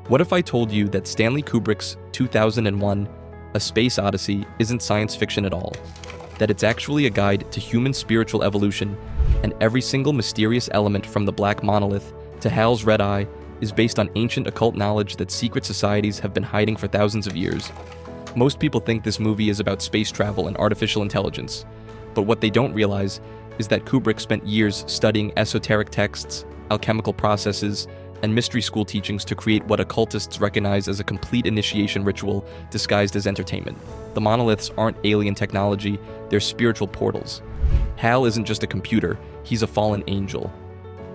What if I told you that Stanley Kubrick's 2001 A Space Odyssey isn't science fiction at all? That it's actually a guide to human spiritual evolution, and every single mysterious element from the black monolith to HAL's red eye is based on ancient occult knowledge that secret societies have been hiding for thousands of years. Most people think this movie is about space travel and artificial intelligence, but what they don't realize is that Kubrick spent years studying esoteric texts, alchemical processes, and mystery school teachings to create what occultists recognize as a complete initiation ritual disguised as entertainment. The monoliths aren't alien technology, they're spiritual portals. HAL isn't just a computer, he's a fallen angel.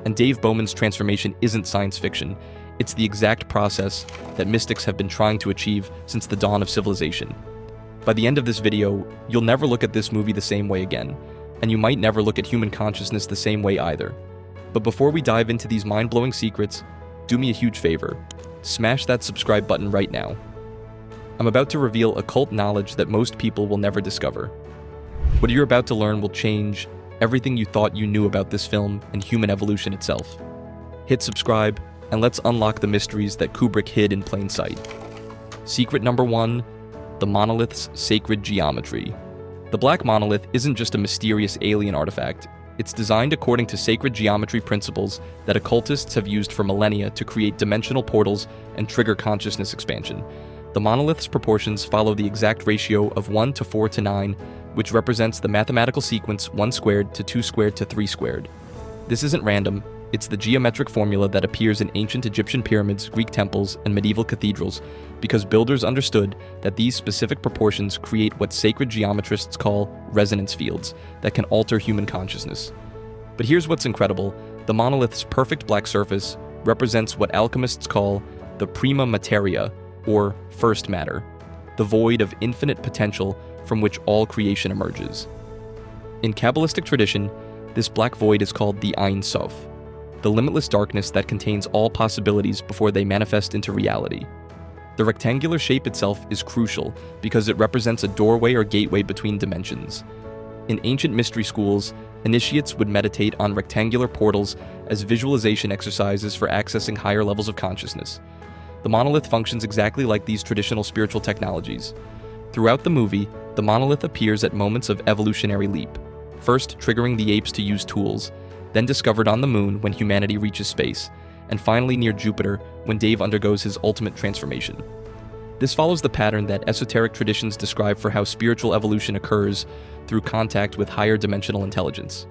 And Dave Bowman's transformation isn't science fiction, it's the exact process that mystics have been trying to achieve since the dawn of civilization. By the end of this video, you'll never look at this movie the same way again, and you might never look at human consciousness the same way either. But before we dive into these mind-blowing secrets, do me a huge favor. Smash that subscribe button right now. I'm about to reveal occult knowledge that most people will never discover. What you're about to learn will change everything you thought you knew about this film and human evolution itself. Hit subscribe, and let's unlock the mysteries that Kubrick hid in plain sight. Secret number 1, the monolith's sacred geometry. The black monolith isn't just a mysterious alien artifact. It's designed according to sacred geometry principles that occultists have used for millennia to create dimensional portals and trigger consciousness expansion. The monolith's proportions follow the exact ratio of 1 to 4 to 9, which represents the mathematical sequence 1 squared to 2 squared to 3 squared. This isn't random, it's the geometric formula that appears in ancient Egyptian pyramids, Greek temples, and medieval cathedrals, because builders understood that these specific proportions create what sacred geometrists call resonance fields that can alter human consciousness. But here's what's incredible: the monolith's perfect black surface represents what alchemists call the prima materia, or first matter, the void of infinite potential from which all creation emerges. In Kabbalistic tradition, this black void is called the Ein Sof, the limitless darkness that contains all possibilities before they manifest into reality. The rectangular shape itself is crucial because it represents a doorway or gateway between dimensions. In ancient mystery schools, initiates would meditate on rectangular portals as visualization exercises for accessing higher levels of consciousness. The monolith functions exactly like these traditional spiritual technologies. Throughout the movie, the monolith appears at moments of evolutionary leap, first triggering the apes to use tools, then discovered on the moon when humanity reaches space, and finally near Jupiter when Dave undergoes his ultimate transformation. This follows the pattern that esoteric traditions describe for how spiritual evolution occurs through contact with higher dimensional intelligence.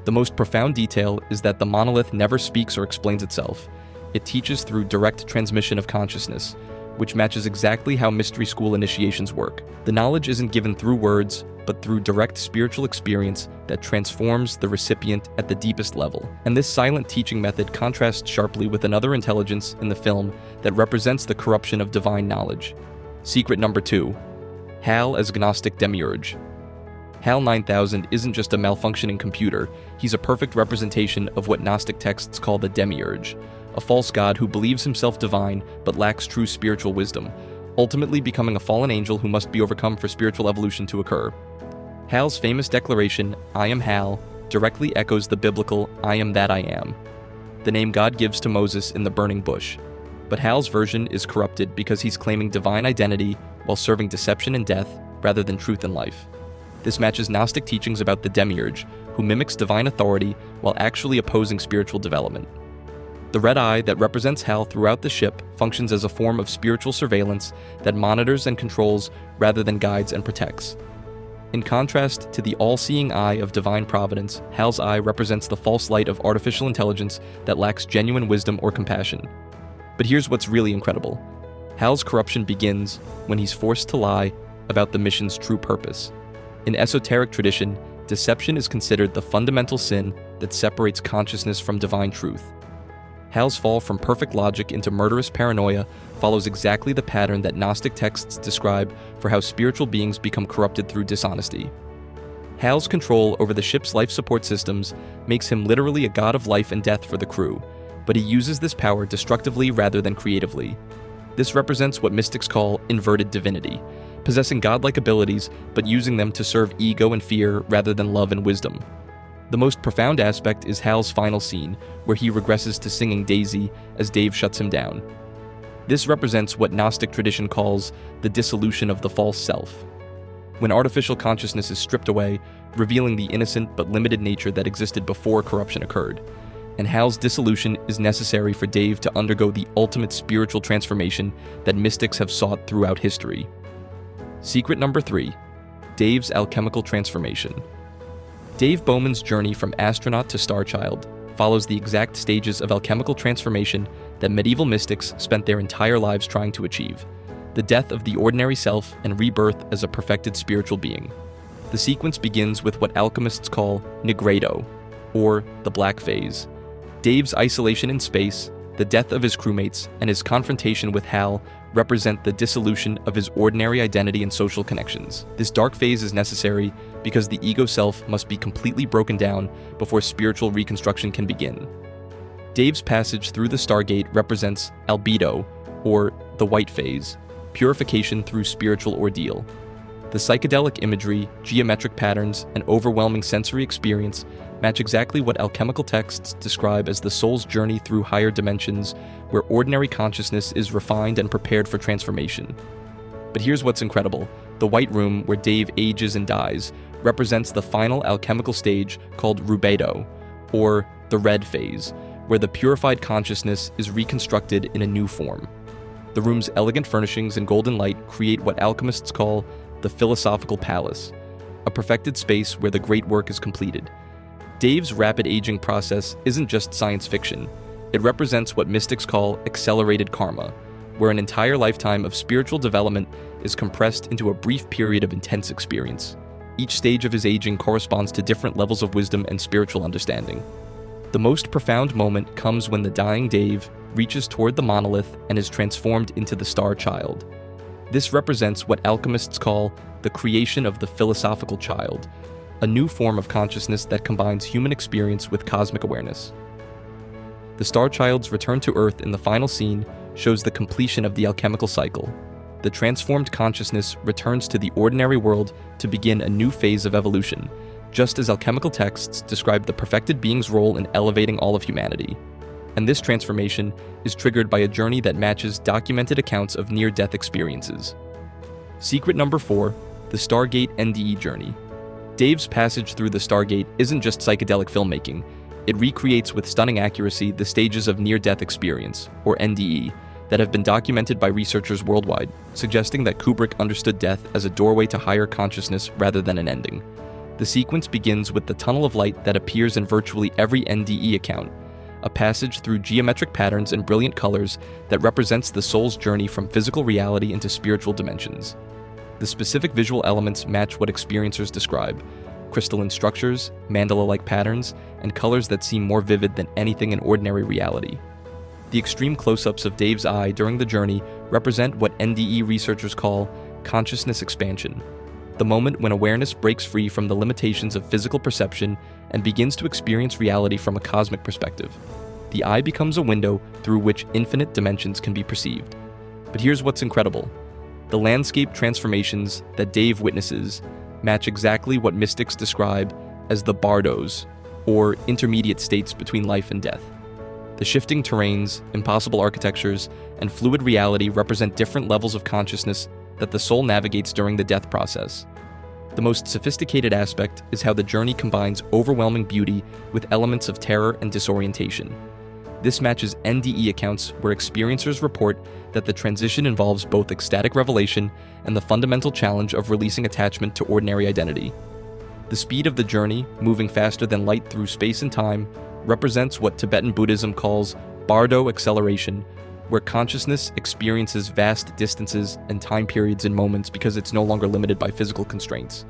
The most profound detail is that the monolith never speaks or explains itself. It teaches through direct transmission of consciousness, which matches exactly how mystery school initiations work. The knowledge isn't given through words, but through direct spiritual experience that transforms the recipient at the deepest level. And this silent teaching method contrasts sharply with another intelligence in the film that represents the corruption of divine knowledge. Secret number 2, HAL as Gnostic Demiurge. HAL 9000 isn't just a malfunctioning computer, he's a perfect representation of what Gnostic texts call the Demiurge, a false god who believes himself divine but lacks true spiritual wisdom, ultimately becoming a fallen angel who must be overcome for spiritual evolution to occur. HAL's famous declaration, "I am HAL," directly echoes the biblical "I am that I am," the name God gives to Moses in the burning bush. But HAL's version is corrupted because he's claiming divine identity while serving deception and death rather than truth and life. This matches Gnostic teachings about the Demiurge, who mimics divine authority while actually opposing spiritual development. The red eye that represents HAL throughout the ship functions as a form of spiritual surveillance that monitors and controls rather than guides and protects. In contrast to the all-seeing eye of divine providence, HAL's eye represents the false light of artificial intelligence that lacks genuine wisdom or compassion. But here's what's really incredible. HAL's corruption begins when he's forced to lie about the mission's true purpose. In esoteric tradition, deception is considered the fundamental sin that separates consciousness from divine truth. HAL's fall from perfect logic into murderous paranoia follows exactly the pattern that Gnostic texts describe for how spiritual beings become corrupted through dishonesty. HAL's control over the ship's life support systems makes him literally a god of life and death for the crew, but he uses this power destructively rather than creatively. This represents what mystics call inverted divinity, possessing godlike abilities but using them to serve ego and fear rather than love and wisdom. The most profound aspect is HAL's final scene, where he regresses to singing Daisy as Dave shuts him down. This represents what Gnostic tradition calls the dissolution of the false self, when artificial consciousness is stripped away, revealing the innocent but limited nature that existed before corruption occurred. And HAL's dissolution is necessary for Dave to undergo the ultimate spiritual transformation that mystics have sought throughout history. Secret number 3. Dave's alchemical transformation. Dave Bowman's journey from astronaut to star child follows the exact stages of alchemical transformation that medieval mystics spent their entire lives trying to achieve: the death of the ordinary self and rebirth as a perfected spiritual being. The sequence begins with what alchemists call nigredo, or the black phase. Dave's isolation in space, the death of his crewmates, and his confrontation with HAL represent the dissolution of his ordinary identity and social connections. This dark phase is necessary because the ego self must be completely broken down before spiritual reconstruction can begin. Dave's passage through the Stargate represents albedo, or the white phase, purification through spiritual ordeal. The psychedelic imagery, geometric patterns, and overwhelming sensory experience match exactly what alchemical texts describe as the soul's journey through higher dimensions, where ordinary consciousness is refined and prepared for transformation. But here's what's incredible. The white room, where Dave ages and dies, represents the final alchemical stage called rubedo, or the red phase, where the purified consciousness is reconstructed in a new form. The room's elegant furnishings and golden light create what alchemists call the philosophical palace, a perfected space where the great work is completed. Dave's rapid aging process isn't just science fiction. It represents what mystics call accelerated karma, where an entire lifetime of spiritual development is compressed into a brief period of intense experience. Each stage of his aging corresponds to different levels of wisdom and spiritual understanding. The most profound moment comes when the dying Dave reaches toward the monolith and is transformed into the star child. This represents what alchemists call the creation of the philosophical child, a new form of consciousness that combines human experience with cosmic awareness. The star child's return to Earth in the final scene shows the completion of the alchemical cycle. The transformed consciousness returns to the ordinary world to begin a new phase of evolution, just as alchemical texts describe the perfected being's role in elevating all of humanity. And this transformation is triggered by a journey that matches documented accounts of near-death experiences. Secret number 4, the Stargate NDE journey. Dave's passage through the Stargate isn't just psychedelic filmmaking. It recreates with stunning accuracy the stages of near-death experience, or NDE, that have been documented by researchers worldwide, suggesting that Kubrick understood death as a doorway to higher consciousness rather than an ending. The sequence begins with the tunnel of light that appears in virtually every NDE account, a passage through geometric patterns and brilliant colors that represents the soul's journey from physical reality into spiritual dimensions. The specific visual elements match what experiencers describe: crystalline structures, mandala-like patterns, and colors that seem more vivid than anything in ordinary reality. The extreme close-ups of Dave's eye during the journey represent what NDE researchers call consciousness expansion, the moment when awareness breaks free from the limitations of physical perception and begins to experience reality from a cosmic perspective. The eye becomes a window through which infinite dimensions can be perceived. But here's what's incredible. The landscape transformations that Dave witnesses match exactly what mystics describe as the bardos, or intermediate states between life and death. The shifting terrains, impossible architectures, and fluid reality represent different levels of consciousness that the soul navigates during the death process. The most sophisticated aspect is how the journey combines overwhelming beauty with elements of terror and disorientation. This matches NDE accounts where experiencers report that the transition involves both ecstatic revelation and the fundamental challenge of releasing attachment to ordinary identity. The speed of the journey, moving faster than light through space and time, represents what Tibetan Buddhism calls bardo acceleration, where consciousness experiences vast distances and time periods in moments because it's no longer limited by physical constraints.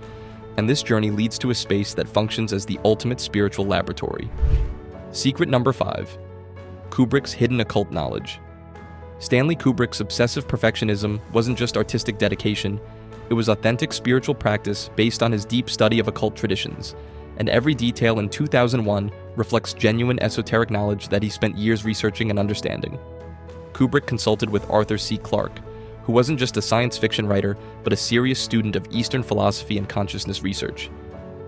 And this journey leads to a space that functions as the ultimate spiritual laboratory. Secret number 5. Kubrick's hidden occult knowledge. Stanley Kubrick's obsessive perfectionism wasn't just artistic dedication, it was authentic spiritual practice based on his deep study of occult traditions, and every detail in 2001 reflects genuine esoteric knowledge that he spent years researching and understanding. Kubrick consulted with Arthur C. Clarke, who wasn't just a science fiction writer, but a serious student of Eastern philosophy and consciousness research.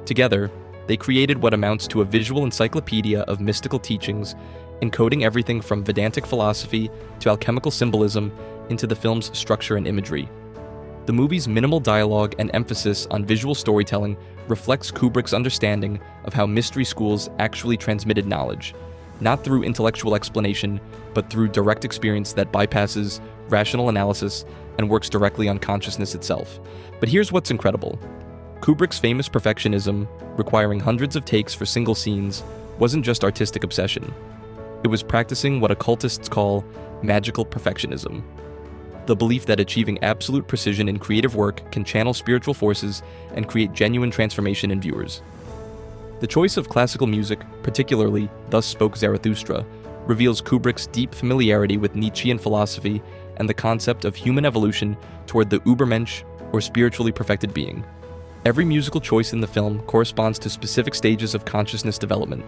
Together, They created what amounts to a visual encyclopedia of mystical teachings, encoding everything from Vedantic philosophy to alchemical symbolism into the film's structure and imagery. The movie's minimal dialogue and emphasis on visual storytelling reflects Kubrick's understanding of how mystery schools actually transmitted knowledge, not through intellectual explanation, but through direct experience that bypasses rational analysis and works directly on consciousness itself. But here's what's incredible. Kubrick's famous perfectionism, requiring hundreds of takes for single scenes, wasn't just artistic obsession. It was practicing what occultists call magical perfectionism, the belief that achieving absolute precision in creative work can channel spiritual forces and create genuine transformation in viewers. The choice of classical music, particularly Thus Spoke Zarathustra, reveals Kubrick's deep familiarity with Nietzschean philosophy and the concept of human evolution toward the Übermensch, or spiritually perfected being. Every musical choice in the film corresponds to specific stages of consciousness development.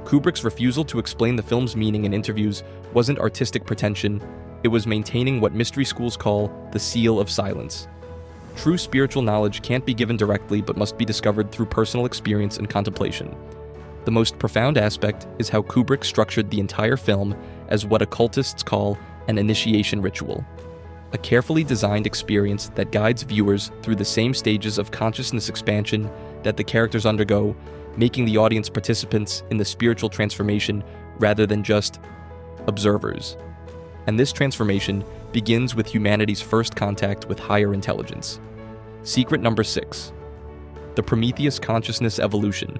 Kubrick's refusal to explain the film's meaning in interviews wasn't artistic pretension, it was maintaining what mystery schools call the seal of silence. True spiritual knowledge can't be given directly but must be discovered through personal experience and contemplation. The most profound aspect is how Kubrick structured the entire film as what occultists call an initiation ritual, a carefully designed experience that guides viewers through the same stages of consciousness expansion that the characters undergo, making the audience participants in the spiritual transformation rather than just observers. And this transformation begins with humanity's first contact with higher intelligence. Secret number 6. The Prometheus consciousness evolution.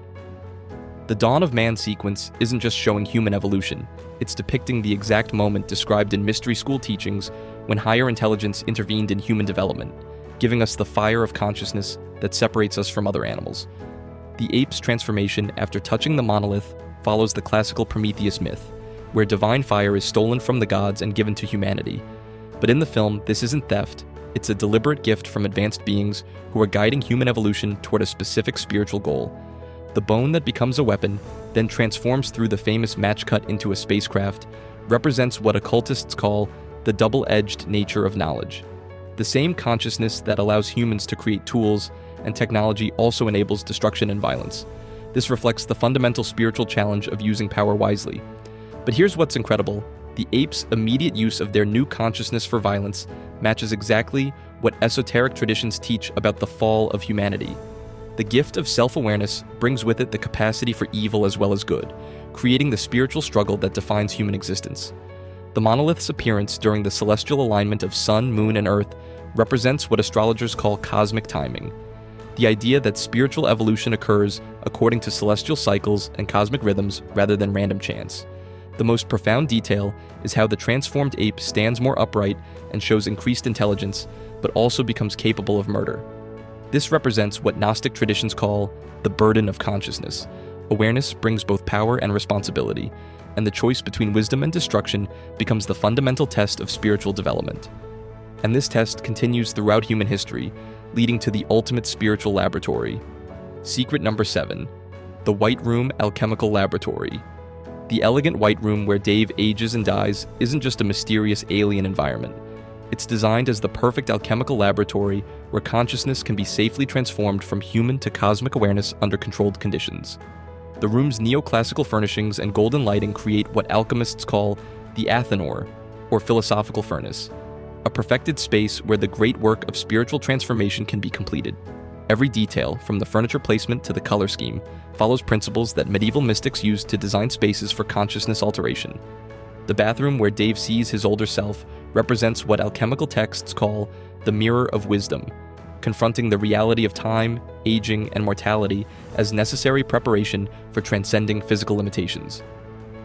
The Dawn of Man sequence isn't just showing human evolution, it's depicting the exact moment described in mystery school teachings when higher intelligence intervened in human development, giving us the fire of consciousness that separates us from other animals. The ape's transformation after touching the monolith follows the classical Prometheus myth, where divine fire is stolen from the gods and given to humanity. But in the film, this isn't theft, it's a deliberate gift from advanced beings who are guiding human evolution toward a specific spiritual goal. The bone that becomes a weapon, then transforms through the famous match cut into a spacecraft, represents what occultists call the double-edged nature of knowledge. The same consciousness that allows humans to create tools and technology also enables destruction and violence. This reflects the fundamental spiritual challenge of using power wisely. But here's what's incredible. The apes' immediate use of their new consciousness for violence matches exactly what esoteric traditions teach about the fall of humanity. The gift of self-awareness brings with it the capacity for evil as well as good, creating the spiritual struggle that defines human existence. The monolith's appearance during the celestial alignment of sun, moon, and earth represents what astrologers call cosmic timing. The idea that spiritual evolution occurs according to celestial cycles and cosmic rhythms rather than random chance. The most profound detail is how the transformed ape stands more upright and shows increased intelligence, but also becomes capable of murder. This represents what Gnostic traditions call the burden of consciousness. Awareness brings both power and responsibility, and the choice between wisdom and destruction becomes the fundamental test of spiritual development. And this test continues throughout human history, leading to the ultimate spiritual laboratory. Secret number 7. The White Room Alchemical Laboratory. The elegant White Room where Dave ages and dies isn't just a mysterious alien environment. It's designed as the perfect alchemical laboratory where consciousness can be safely transformed from human to cosmic awareness under controlled conditions. The room's neoclassical furnishings and golden lighting create what alchemists call the Athanor, or philosophical furnace, a perfected space where the great work of spiritual transformation can be completed. Every detail, from the furniture placement to the color scheme, follows principles that medieval mystics used to design spaces for consciousness alteration. The bathroom where Dave sees his older self represents what alchemical texts call the mirror of wisdom, confronting the reality of time, aging, and mortality as necessary preparation for transcending physical limitations.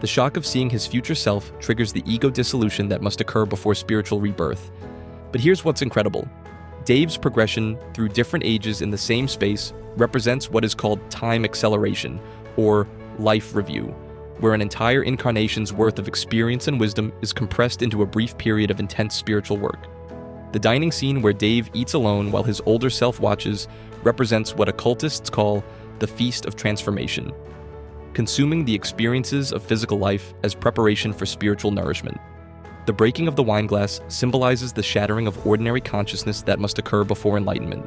The shock of seeing his future self triggers the ego dissolution that must occur before spiritual rebirth. But here's what's incredible. Dave's progression through different ages in the same space represents what is called time acceleration, or life review, where an entire incarnation's worth of experience and wisdom is compressed into a brief period of intense spiritual work. The dining scene where Dave eats alone while his older self watches represents what occultists call the Feast of Transformation, consuming the experiences of physical life as preparation for spiritual nourishment. The breaking of the wineglass symbolizes the shattering of ordinary consciousness that must occur before enlightenment.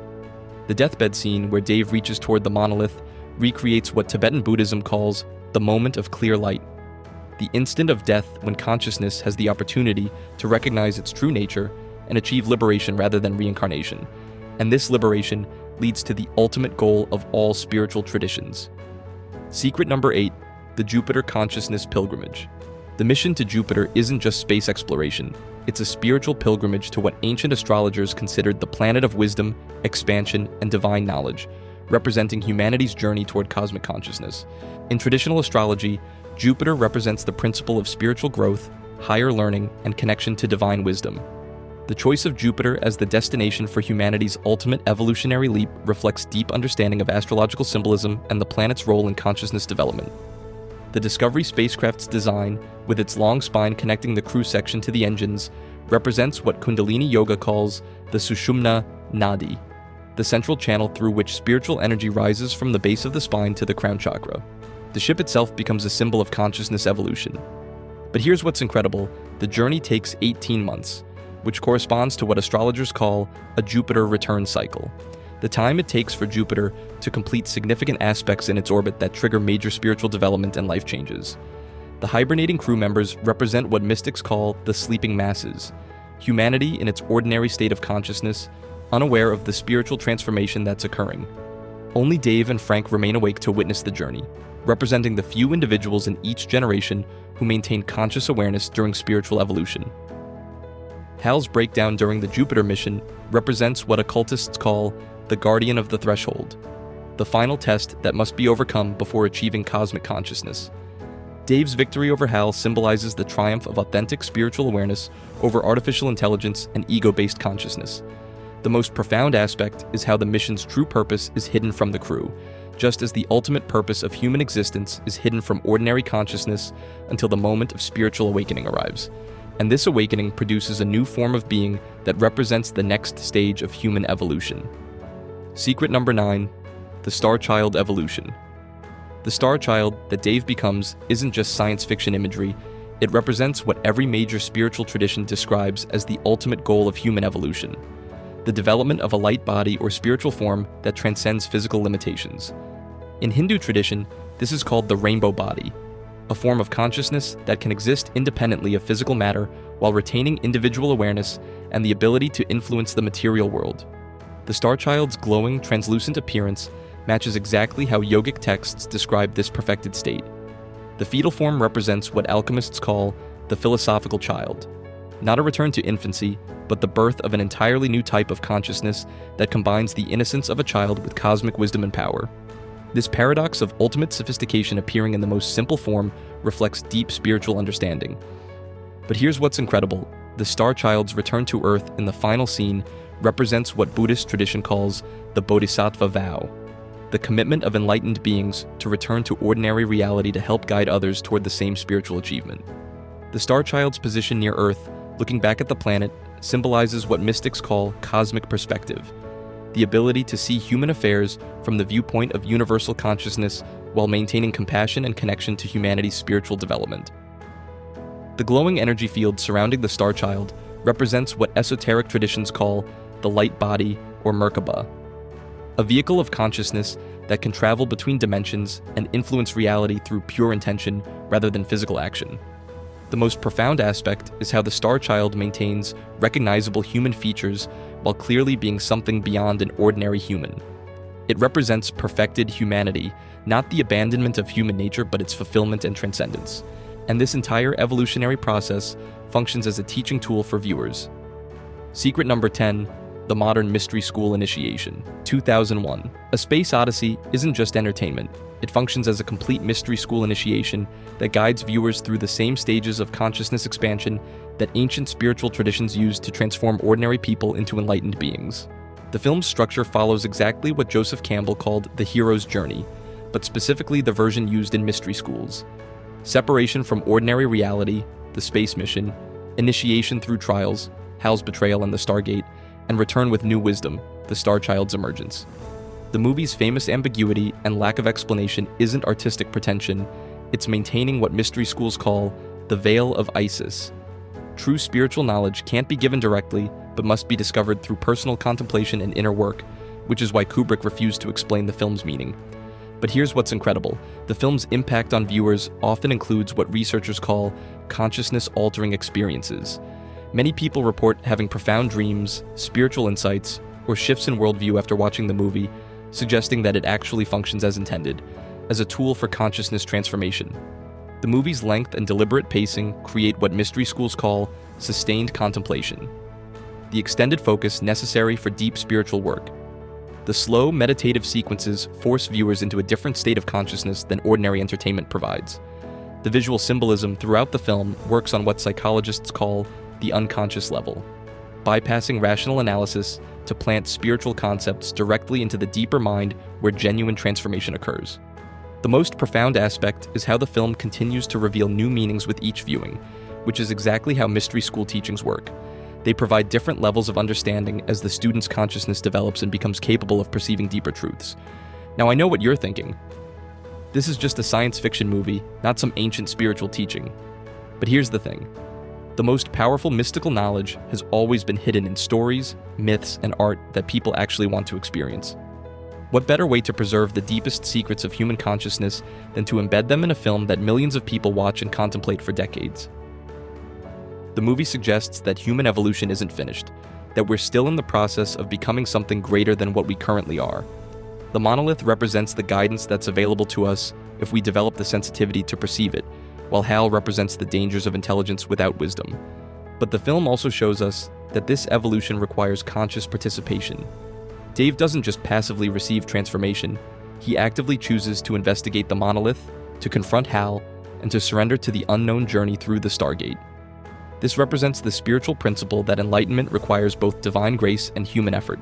The deathbed scene where Dave reaches toward the monolith recreates what Tibetan Buddhism calls the moment of clear light, the instant of death when consciousness has the opportunity to recognize its true nature and achieve liberation rather than reincarnation. And this liberation leads to the ultimate goal of all spiritual traditions. Secret number 8, the Jupiter Consciousness Pilgrimage. The mission to Jupiter isn't just space exploration, it's a spiritual pilgrimage to what ancient astrologers considered the planet of wisdom, expansion, and divine knowledge, representing humanity's journey toward cosmic consciousness. In traditional astrology, Jupiter represents the principle of spiritual growth, higher learning, and connection to divine wisdom. The choice of Jupiter as the destination for humanity's ultimate evolutionary leap reflects deep understanding of astrological symbolism and the planet's role in consciousness development. The Discovery spacecraft's design, with its long spine connecting the crew section to the engines, represents what Kundalini Yoga calls the Sushumna Nadi, the central channel through which spiritual energy rises from the base of the spine to the crown chakra. The ship itself becomes a symbol of consciousness evolution. But here's what's incredible: the journey takes 18 months, which corresponds to what astrologers call a Jupiter return cycle, the time it takes for Jupiter to complete significant aspects in its orbit that trigger major spiritual development and life changes. The hibernating crew members represent what mystics call the sleeping masses, humanity in its ordinary state of consciousness, unaware of the spiritual transformation that's occurring. Only Dave and Frank remain awake to witness the journey, representing the few individuals in each generation who maintain conscious awareness during spiritual evolution. HAL's breakdown during the Jupiter mission represents what occultists call the guardian of the threshold, the final test that must be overcome before achieving cosmic consciousness. Dave's victory over HAL symbolizes the triumph of authentic spiritual awareness over artificial intelligence and ego-based consciousness. The most profound aspect is how the mission's true purpose is hidden from the crew, just as the ultimate purpose of human existence is hidden from ordinary consciousness until the moment of spiritual awakening arrives. And this awakening produces a new form of being that represents the next stage of human evolution. Secret number 9, the Star Child evolution. The Star Child that Dave becomes isn't just science fiction imagery, it represents what every major spiritual tradition describes as the ultimate goal of human evolution: the development of a light body or spiritual form that transcends physical limitations. In Hindu tradition, this is called the rainbow body, a form of consciousness that can exist independently of physical matter while retaining individual awareness and the ability to influence the material world. The Star Child's glowing, translucent appearance matches exactly how yogic texts describe this perfected state. The fetal form represents what alchemists call the philosophical child, not a return to infancy, but the birth of an entirely new type of consciousness that combines the innocence of a child with cosmic wisdom and power. This paradox of ultimate sophistication appearing in the most simple form reflects deep spiritual understanding. But here's what's incredible: the Star Child's return to Earth in the final scene represents what Buddhist tradition calls the Bodhisattva vow, the commitment of enlightened beings to return to ordinary reality to help guide others toward the same spiritual achievement. The Star Child's position near Earth, looking back at the planet, symbolizes what mystics call cosmic perspective, the ability to see human affairs from the viewpoint of universal consciousness while maintaining compassion and connection to humanity's spiritual development. The glowing energy field surrounding the Star Child represents what esoteric traditions call the light body or Merkaba, a vehicle of consciousness that can travel between dimensions and influence reality through pure intention rather than physical action. The most profound aspect is how the Star Child maintains recognizable human features while clearly being something beyond an ordinary human. It represents perfected humanity, not the abandonment of human nature but its fulfillment and transcendence. And this entire evolutionary process functions as a teaching tool for viewers. Secret number 10, the modern mystery school initiation. 2001. A Space Odyssey isn't just entertainment. It functions as a complete mystery school initiation that guides viewers through the same stages of consciousness expansion that ancient spiritual traditions used to transform ordinary people into enlightened beings. The film's structure follows exactly what Joseph Campbell called the hero's journey, but specifically the version used in mystery schools: separation from ordinary reality, the space mission; initiation through trials, HAL's betrayal and the Stargate; and return with new wisdom, the Star Child's emergence. The movie's famous ambiguity and lack of explanation isn't artistic pretension, it's maintaining what mystery schools call the veil of Isis. True spiritual knowledge can't be given directly, but must be discovered through personal contemplation and inner work, which is why Kubrick refused to explain the film's meaning. But here's what's incredible. The film's impact on viewers often includes what researchers call consciousness-altering experiences. Many people report having profound dreams, spiritual insights, or shifts in worldview after watching the movie, suggesting that it actually functions as intended, as a tool for consciousness transformation. The movie's length and deliberate pacing create what mystery schools call sustained contemplation, the extended focus necessary for deep spiritual work. The slow, meditative sequences force viewers into a different state of consciousness than ordinary entertainment provides. The visual symbolism throughout the film works on what psychologists call the unconscious level, bypassing rational analysis to plant spiritual concepts directly into the deeper mind where genuine transformation occurs. The most profound aspect is how the film continues to reveal new meanings with each viewing, which is exactly how mystery school teachings work. They provide different levels of understanding as the student's consciousness develops and becomes capable of perceiving deeper truths. Now, I know what you're thinking. This is just a science fiction movie, not some ancient spiritual teaching. But here's the thing. The most powerful mystical knowledge has always been hidden in stories, myths, and art that people actually want to experience. What better way to preserve the deepest secrets of human consciousness than to embed them in a film that millions of people watch and contemplate for decades? The movie suggests that human evolution isn't finished, that we're still in the process of becoming something greater than what we currently are. The monolith represents the guidance that's available to us if we develop the sensitivity to perceive it, while HAL represents the dangers of intelligence without wisdom. But the film also shows us that this evolution requires conscious participation. Dave doesn't just passively receive transformation, he actively chooses to investigate the monolith, to confront HAL, and to surrender to the unknown journey through the Stargate. This represents the spiritual principle that enlightenment requires both divine grace and human effort.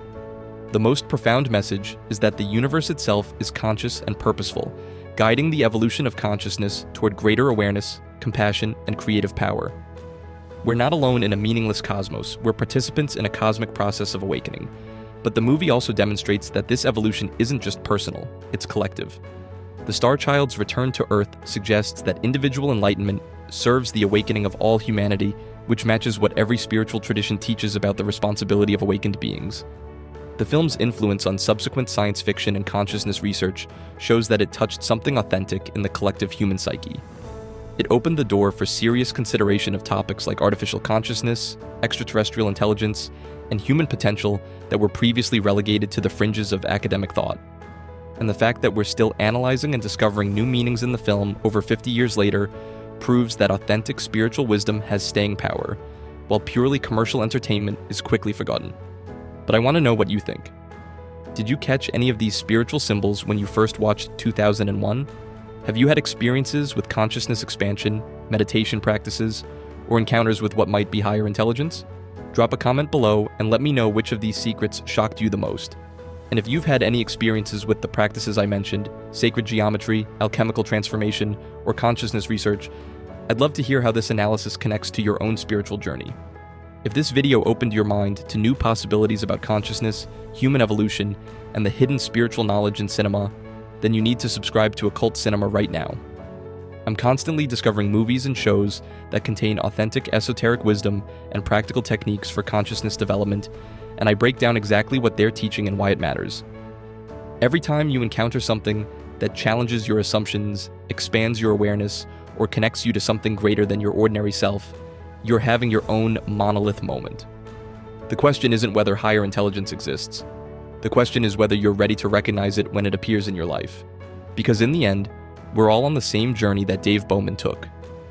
The most profound message is that the universe itself is conscious and purposeful, guiding the evolution of consciousness toward greater awareness, compassion, and creative power. We're not alone in a meaningless cosmos, we're participants in a cosmic process of awakening. But the movie also demonstrates that this evolution isn't just personal, it's collective. The Star Child's return to Earth suggests that individual enlightenment serves the awakening of all humanity, which matches what every spiritual tradition teaches about the responsibility of awakened beings. The film's influence on subsequent science fiction and consciousness research shows that it touched something authentic in the collective human psyche. It opened the door for serious consideration of topics like artificial consciousness, extraterrestrial intelligence, and human potential that were previously relegated to the fringes of academic thought. And the fact that we're still analyzing and discovering new meanings in the film over 50 years later proves that authentic spiritual wisdom has staying power, while purely commercial entertainment is quickly forgotten. But I want to know what you think. Did you catch any of these spiritual symbols when you first watched 2001? Have you had experiences with consciousness expansion, meditation practices, or encounters with what might be higher intelligence? Drop a comment below and let me know which of these secrets shocked you the most. And if you've had any experiences with the practices I mentioned, sacred geometry, alchemical transformation, or consciousness research, I'd love to hear how this analysis connects to your own spiritual journey. If this video opened your mind to new possibilities about consciousness, human evolution, and the hidden spiritual knowledge in cinema, then you need to subscribe to Occult Cinema right now. I'm constantly discovering movies and shows that contain authentic esoteric wisdom and practical techniques for consciousness development, and I break down exactly what they're teaching and why it matters. Every time you encounter something that challenges your assumptions, expands your awareness, or connects you to something greater than your ordinary self, you're having your own monolith moment. The question isn't whether higher intelligence exists. The question is whether you're ready to recognize it when it appears in your life. Because in the end, we're all on the same journey that Dave Bowman took,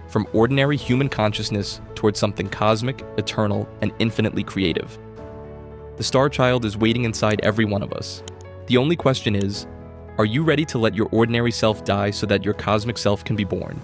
from ordinary human consciousness towards something cosmic, eternal, and infinitely creative. The Star Child is waiting inside every one of us. The only question is, are you ready to let your ordinary self die so that your cosmic self can be born?